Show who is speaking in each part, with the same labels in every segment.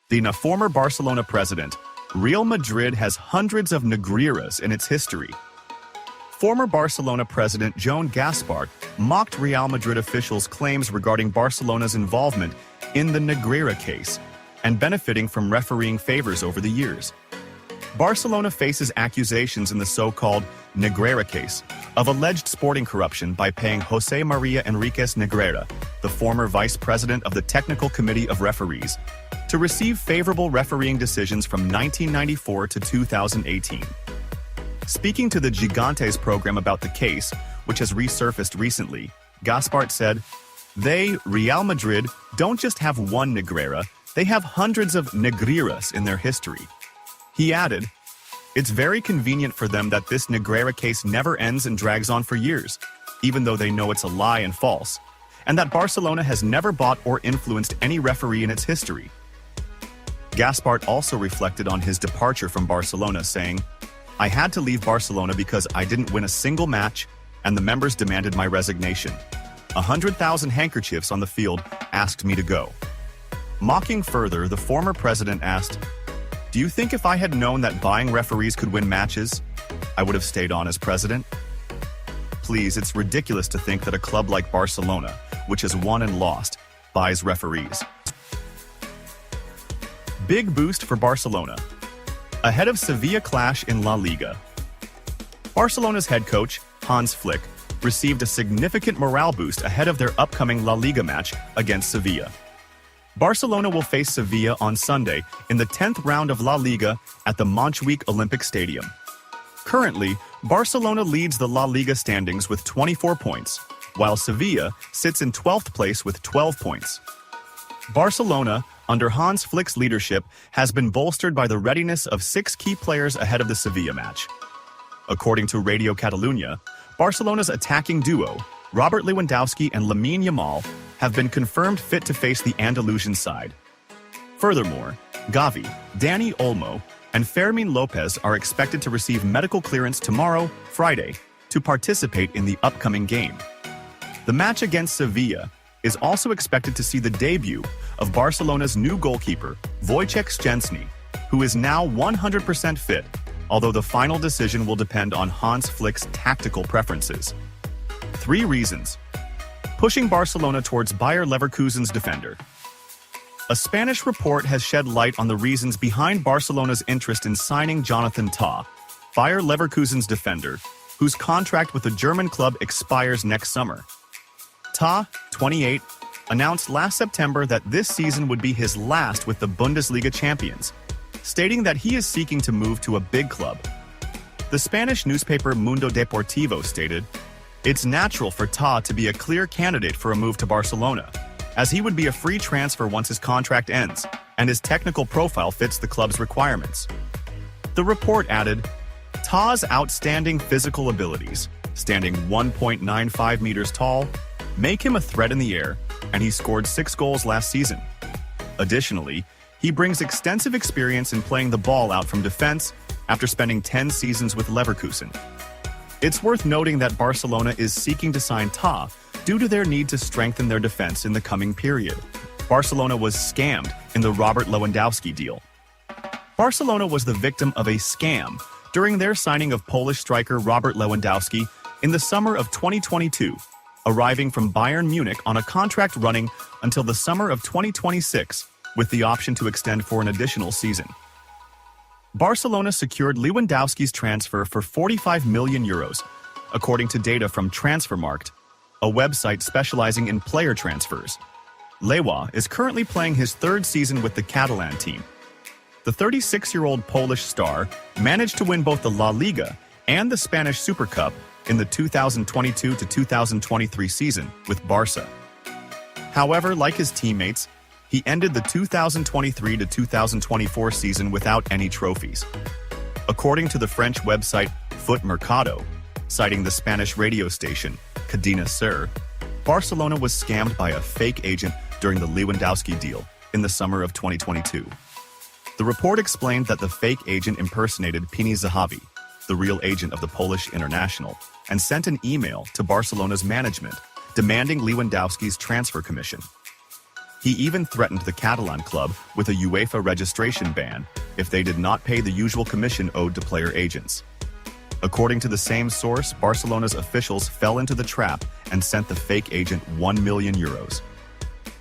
Speaker 1: The former Barcelona president, Real Madrid has hundreds of negreiras in its history. Former Barcelona president Joan Gaspart mocked Real Madrid officials' claims regarding Barcelona's involvement in the Negreira case and benefiting from refereeing favors over the years. Barcelona faces accusations in the so-called Negreira case of alleged sporting corruption by paying José María Enríquez Negreira, the former vice president of the Technical Committee of Referees, to receive favorable refereeing decisions from 1994 to 2018. Speaking to the Gigantes program about the case, which has resurfaced recently, Gaspart said, "They, Real Madrid, don't just have one Negreira, they have hundreds of Negreiras in their history." He added, "It's very convenient for them that this Negreira case never ends and drags on for years, even though they know it's a lie and false, and that Barcelona has never bought or influenced any referee in its history." Gaspart also reflected on his departure from Barcelona, saying, "I had to leave Barcelona because I didn't win a single match, and the members demanded my resignation. 100,000 handkerchiefs on the field asked me to go." Mocking further, the former president asked, "Do you think if I had known that buying referees could win matches, I would have stayed on as president?" Please, it's ridiculous to think that a club like Barcelona, which has won and lost, buys referees. Big boost for Barcelona. Ahead of Sevilla clash in La Liga. Barcelona's head coach, Hans Flick, received a significant morale boost ahead of their upcoming La Liga match against Sevilla. Barcelona will face Sevilla on Sunday in the 10th round of La Liga at the Montjuic Olympic Stadium. Currently, Barcelona leads the La Liga standings with 24 points, while Sevilla sits in 12th place with 12 points. Barcelona, under Hans Flick's leadership, has been bolstered by the readiness of 6 key players ahead of the Sevilla match. According to Radio Catalunya, Barcelona's attacking duo, Robert Lewandowski and Lamine Yamal, have been confirmed fit to face the Andalusian side. Furthermore, Gavi, Dani Olmo, and Fermín López are expected to receive medical clearance tomorrow, Friday, to participate in the upcoming game. The match against Sevilla is also expected to see the debut of Barcelona's new goalkeeper, Wojciech Szczęsny, who is now 100% fit, although the final decision will depend on Hans Flick's tactical preferences. 3 reasons. Pushing Barcelona towards Bayer Leverkusen's defender. A Spanish report has shed light on the reasons behind Barcelona's interest in signing Jonathan Tah, Bayer Leverkusen's defender, whose contract with the German club expires next summer. Tah, 28, announced last September that this season would be his last with the Bundesliga champions, stating that he is seeking to move to a big club. The Spanish newspaper Mundo Deportivo stated, "It's natural for Tah to be a clear candidate for a move to Barcelona, as he would be a free transfer once his contract ends, and his technical profile fits the club's requirements." The report added, "Tah's outstanding physical abilities, standing 1.95 meters tall, make him a threat in the air, and he scored 6 goals last season. Additionally, he brings extensive experience in playing the ball out from defense after spending 10 seasons with Leverkusen." It's worth noting that Barcelona is seeking to sign Tah due to their need to strengthen their defense in the coming period. Barcelona was scammed in the Robert Lewandowski deal. Barcelona was the victim of a scam during their signing of Polish striker Robert Lewandowski in the summer of 2022, arriving from Bayern Munich on a contract running until the summer of 2026, with the option to extend for an additional season. Barcelona secured Lewandowski's transfer for €45 million, according to data from Transfermarkt, a website specializing in player transfers. Lewa is currently playing his 3rd season with the Catalan team. The 36-year-old Polish star managed to win both the La Liga and the Spanish Super Cup in the 2022 to 2023 season with Barca. However, like his teammates, he ended the 2023 to 2024 season without any trophies. According to the French website Foot Mercado, citing the Spanish radio station Cadena Ser, Barcelona was scammed by a fake agent during the Lewandowski deal in the summer of 2022. The report explained that the fake agent impersonated Pini Zahavi, the real agent of the Polish international, and sent an email to Barcelona's management demanding Lewandowski's transfer commission. He even threatened the Catalan club with a UEFA registration ban if they did not pay the usual commission owed to player agents. According to the same source, Barcelona's officials fell into the trap and sent the fake agent €1 million.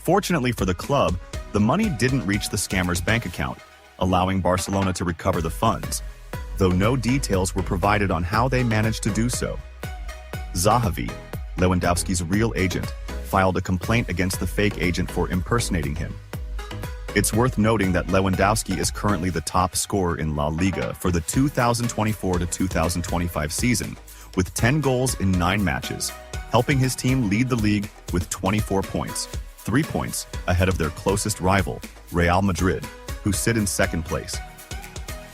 Speaker 1: Fortunately for the club, the money didn't reach the scammer's bank account, allowing Barcelona to recover the funds, though no details were provided on how they managed to do so. Zahavi, Lewandowski's real agent, filed a complaint against the fake agent for impersonating him. It's worth noting that Lewandowski is currently the top scorer in La Liga for the 2024 to 2025 season, with 10 goals in 9 matches, helping his team lead the league with 24 points, 3 points ahead of their closest rival, Real Madrid, who sit in second place.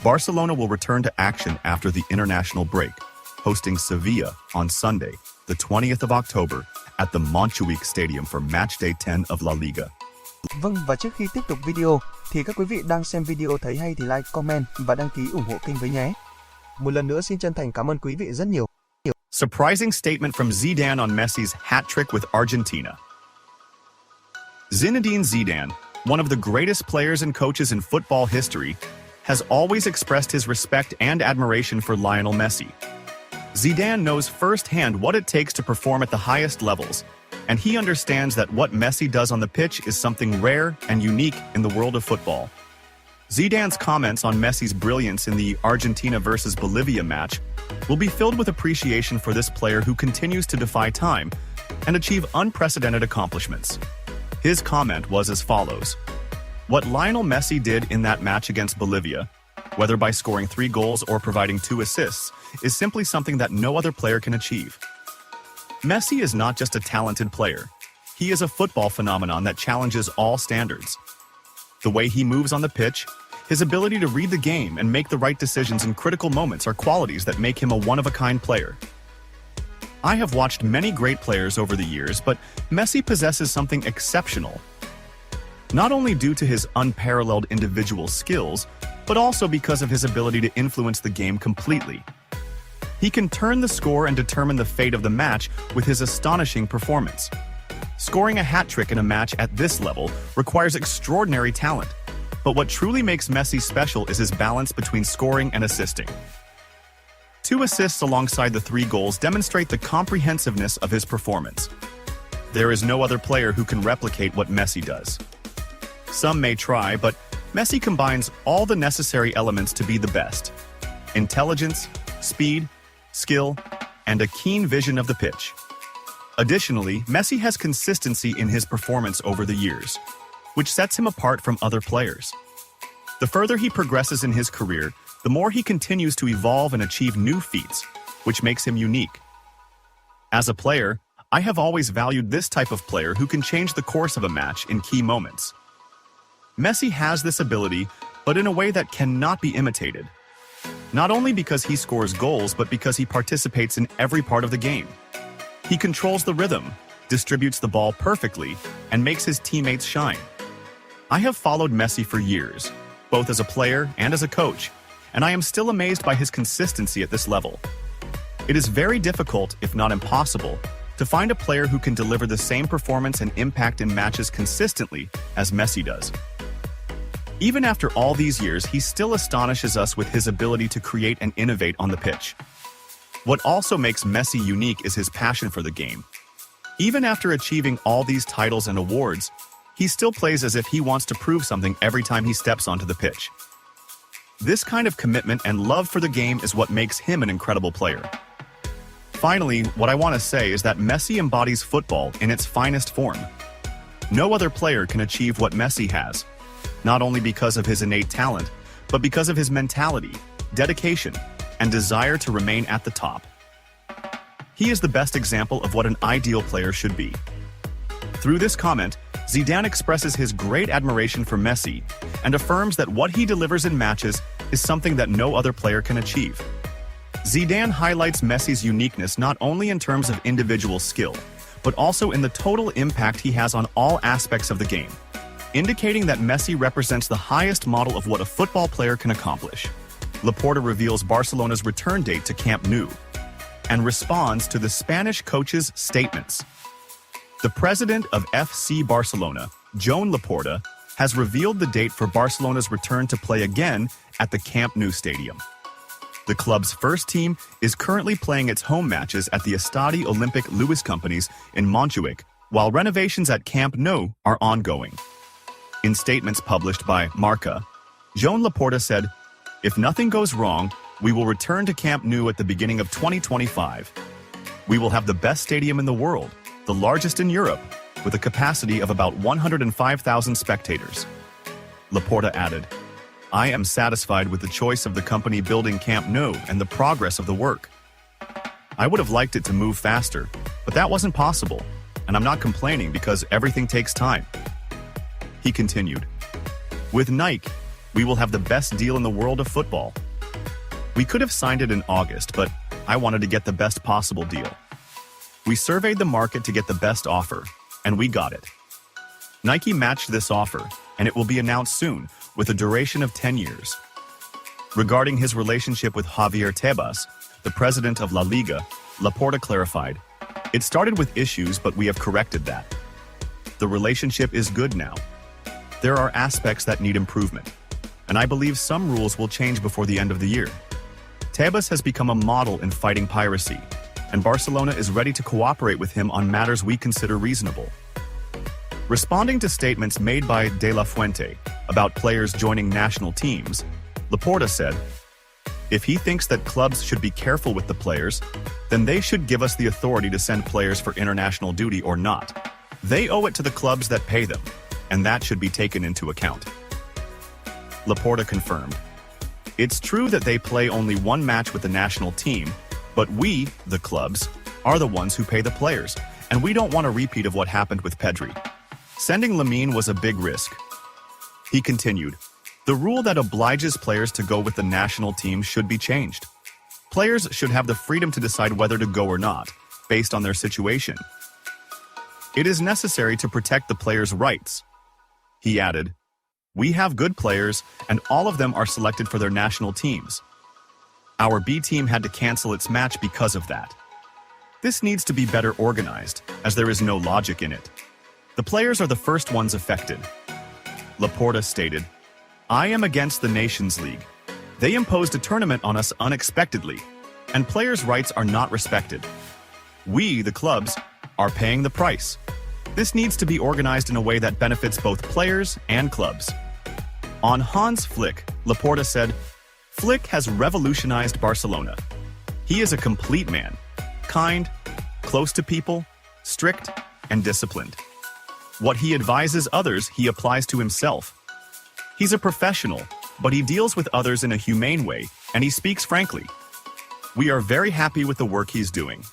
Speaker 1: Barcelona will return to action after the international break, hosting Sevilla on Sunday, the 20th of October, at the Montjuic Stadium for Matchday 10 of La Liga.
Speaker 2: Vâng, và trước khi tiếp tục video, thì các quý vị đang xem video thấy hay thì like, comment và đăng ký ủng hộ kênh với nhé. Một lần nữa xin chân thành cảm ơn quý vị rất nhiều.
Speaker 1: Surprising statement from Zidane on Messi's hat trick with Argentina. Zinedine Zidane, one of the greatest players and coaches in football history, has always expressed his respect and admiration for Lionel Messi. Zidane knows firsthand what it takes to perform at the highest levels, and he understands that what Messi does on the pitch is something rare and unique in the world of football. Zidane's comments on Messi's brilliance in the Argentina versus Bolivia match will be filled with appreciation for this player who continues to defy time and achieve unprecedented accomplishments. His comment was as follows: "What Lionel Messi did in that match against Bolivia, whether by scoring 3 goals or providing 2 assists, is simply something that no other player can achieve. Messi is not just a talented player. He is a football phenomenon that challenges all standards. The way he moves on the pitch, his ability to read the game and make the right decisions in critical moments are qualities that make him a one-of-a-kind player. I have watched many great players over the years, but Messi possesses something exceptional. Not only due to his unparalleled individual skills, but also because of his ability to influence the game completely. He can turn the score and determine the fate of the match with his astonishing performance. Scoring a hat-trick in a match at this level requires extraordinary talent, but what truly makes Messi special is his balance between scoring and assisting. 2 assists alongside the 3 goals demonstrate the comprehensiveness of his performance. There is no other player who can replicate what Messi does. Some may try, but Messi combines all the necessary elements to be the best: intelligence, speed, skill, and a keen vision of the pitch. Additionally, Messi has consistency in his performance over the years, which sets him apart from other players. The further he progresses in his career, the more he continues to evolve and achieve new feats, which makes him unique. As a player, I have always valued this type of player who can change the course of a match in key moments. Messi has this ability, but in a way that cannot be imitated. Not only because he scores goals, but because he participates in every part of the game. He controls the rhythm, distributes the ball perfectly, and makes his teammates shine. I have followed Messi for years, both as a player and as a coach, and I am still amazed by his consistency at this level. It is very difficult, if not impossible, to find a player who can deliver the same performance and impact in matches consistently as Messi does. Even after all these years, he still astonishes us with his ability to create and innovate on the pitch. What also makes Messi unique is his passion for the game. Even after achieving all these titles and awards, he still plays as if he wants to prove something every time he steps onto the pitch. This kind of commitment and love for the game is what makes him an incredible player. Finally, what I want to say is that Messi embodies football in its finest form. No other player can achieve what Messi has, not only because of his innate talent, but because of his mentality, dedication, and desire to remain at the top. He is the best example of what an ideal player should be. Through this comment, Zidane expresses his great admiration for Messi and affirms that what he delivers in matches is something that no other player can achieve. Zidane highlights Messi's uniqueness not only in terms of individual skill, but also in the total impact he has on all aspects of the game, indicating that Messi represents the highest model of what a football player can accomplish. Laporta reveals Barcelona's return date to Camp Nou and responds to the Spanish coach's statements. The president of FC Barcelona, Joan Laporta, has revealed the date for Barcelona's return to play again at the Camp Nou stadium. The club's first team is currently playing its home matches at the Estadi Olympic Lewis Companies in Montjuic, while renovations at Camp Nou are ongoing. In statements published by Marca, Joan Laporta said, "If nothing goes wrong, we will return to Camp Nou at the beginning of 2025. We will have the best stadium in the world, the largest in Europe, with a capacity of about 105,000 spectators." Laporta added, "I am satisfied with the choice of the company building Camp Nou and the progress of the work. I would have liked it to move faster, but that wasn't possible, and I'm not complaining because everything takes time." He continued, "With Nike, we will have the best deal in the world of football. We could have signed it in August, but I wanted to get the best possible deal. We surveyed the market to get the best offer, and we got it. Nike matched this offer, and it will be announced soon, with a duration of 10 years. Regarding his relationship with Javier Tebas, the president of La Liga, Laporta clarified, "It started with issues, but we have corrected that. The relationship is good now. There are aspects that need improvement, and I believe some rules will change before the end of the year. Tebas has become a model in fighting piracy, and Barcelona is ready to cooperate with him on matters we consider reasonable." Responding to statements made by De La Fuente about players joining national teams, Laporta said, "If he thinks that clubs should be careful with the players, then they should give us the authority to send players for international duty or not. They owe it to the clubs that pay them, and that should be taken into account." Laporta confirmed, "It's true that they play only one match with the national team, but we, the clubs, are the ones who pay the players, and we don't want a repeat of what happened with Pedri. Sending Lamine was a big risk." He continued, "The rule that obliges players to go with the national team should be changed. Players should have the freedom to decide whether to go or not, based on their situation. It is necessary to protect the players' rights." He added, "We have good players, and all of them are selected for their national teams. Our B team had to cancel its match because of that. This needs to be better organized, as there is no logic in it. The players are the first ones affected." Laporta stated, "I am against the Nations League. They imposed a tournament on us unexpectedly, and players' rights are not respected. We, the clubs, are paying the price. This needs to be organized in a way that benefits both players and clubs." On Hans Flick, Laporta said, "Flick has revolutionized Barcelona. He is a complete man, kind, close to people, strict, and disciplined. What he advises others, he applies to himself. He's a professional, but he deals with others in a humane way, and he speaks frankly. We are very happy with the work he's doing."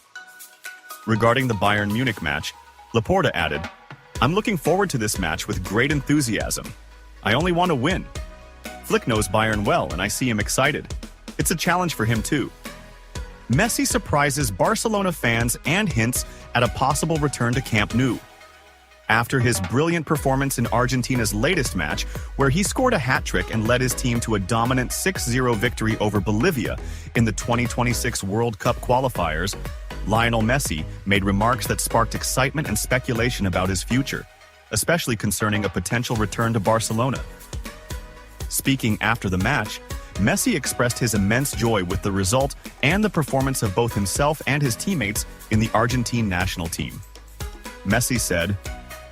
Speaker 1: Regarding the Bayern Munich match, Laporta added, "I'm looking forward to this match with great enthusiasm. I only want to win. Flick knows Bayern well, and I see him excited. It's a challenge for him too." Messi surprises Barcelona fans and hints at a possible return to Camp Nou. After his brilliant performance in Argentina's latest match, where he scored a hat-trick and led his team to a dominant 6-0 victory over Bolivia in the 2026 World Cup qualifiers, Lionel Messi made remarks that sparked excitement and speculation about his future, especially concerning a potential return to Barcelona. Speaking after the match, Messi expressed his immense joy with the result and the performance of both himself and his teammates in the Argentine national team. Messi said,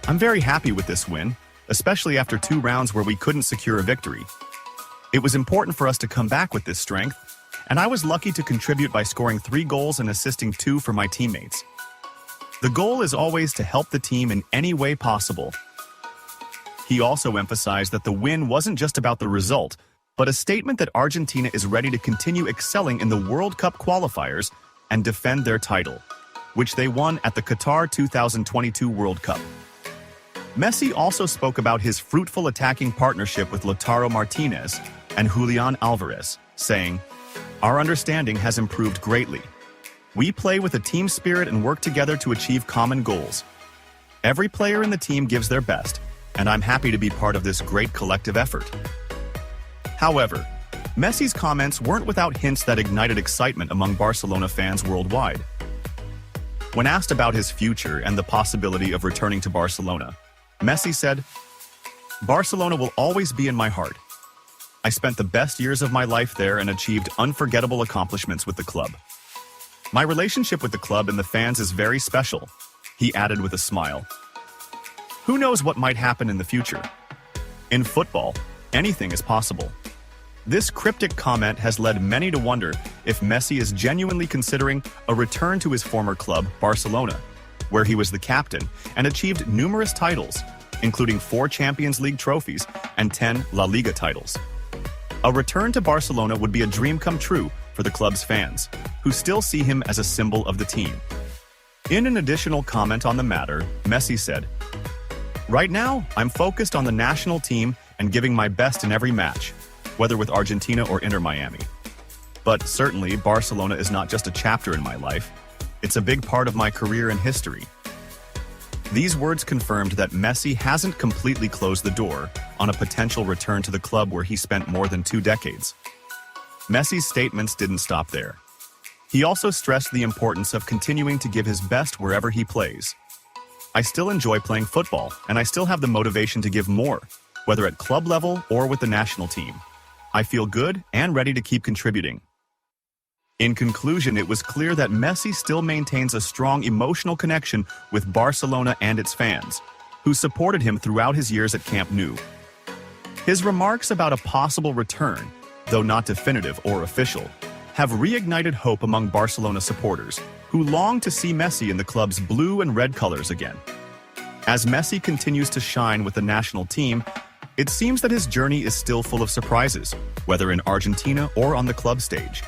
Speaker 1: "I'm very happy with this win, especially after 2 rounds where we couldn't secure a victory. It was important for us to come back with this strength, and I was lucky to contribute by scoring 3 goals and assisting 2 for my teammates. The goal is always to help the team in any way possible." He also emphasized that the win wasn't just about the result, but a statement that Argentina is ready to continue excelling in the World Cup qualifiers and defend their title, which they won at the Qatar 2022 World Cup. Messi also spoke about his fruitful attacking partnership with Lautaro Martinez and Julian Alvarez, saying, "Our understanding has improved greatly. We play with a team spirit and work together to achieve common goals. Every player in the team gives their best, and I'm happy to be part of this great collective effort." However, Messi's comments weren't without hints that ignited excitement among Barcelona fans worldwide. When asked about his future and the possibility of returning to Barcelona, Messi said, "Barcelona will always be in my heart. I spent the best years of my life there and achieved unforgettable accomplishments with the club. My relationship with the club and the fans is very special," he added with a smile. Who knows what might happen in the future? In football, anything is possible. This cryptic comment has led many to wonder if Messi is genuinely considering a return to his former club, Barcelona, where he was the captain and achieved numerous titles, including 4 Champions League trophies and 10 La Liga titles. A return to Barcelona would be a dream come true for the club's fans, who still see him as a symbol of the team. In an additional comment on the matter, Messi said, "Right now, I'm focused on the national team and giving my best in every match, whether with Argentina or Inter Miami. But certainly, Barcelona is not just a chapter in my life. It's a big part of my career and history." These words confirmed that Messi hasn't completely closed the door on a potential return to the club where he spent more than 2 decades. Messi's statements didn't stop there. He also stressed the importance of continuing to give his best wherever he plays. "I still enjoy playing football, and I still have the motivation to give more, whether at club level or with the national team. I feel good and ready to keep contributing." In conclusion, it was clear that Messi still maintains a strong emotional connection with Barcelona and its fans, who supported him throughout his years at Camp Nou. His remarks about a possible return, though not definitive or official, have reignited hope among Barcelona supporters, who long to see Messi in the club's blue and red colors again. As Messi continues to shine with the national team, it seems that his journey is still full of surprises, whether in Argentina or on the club stage.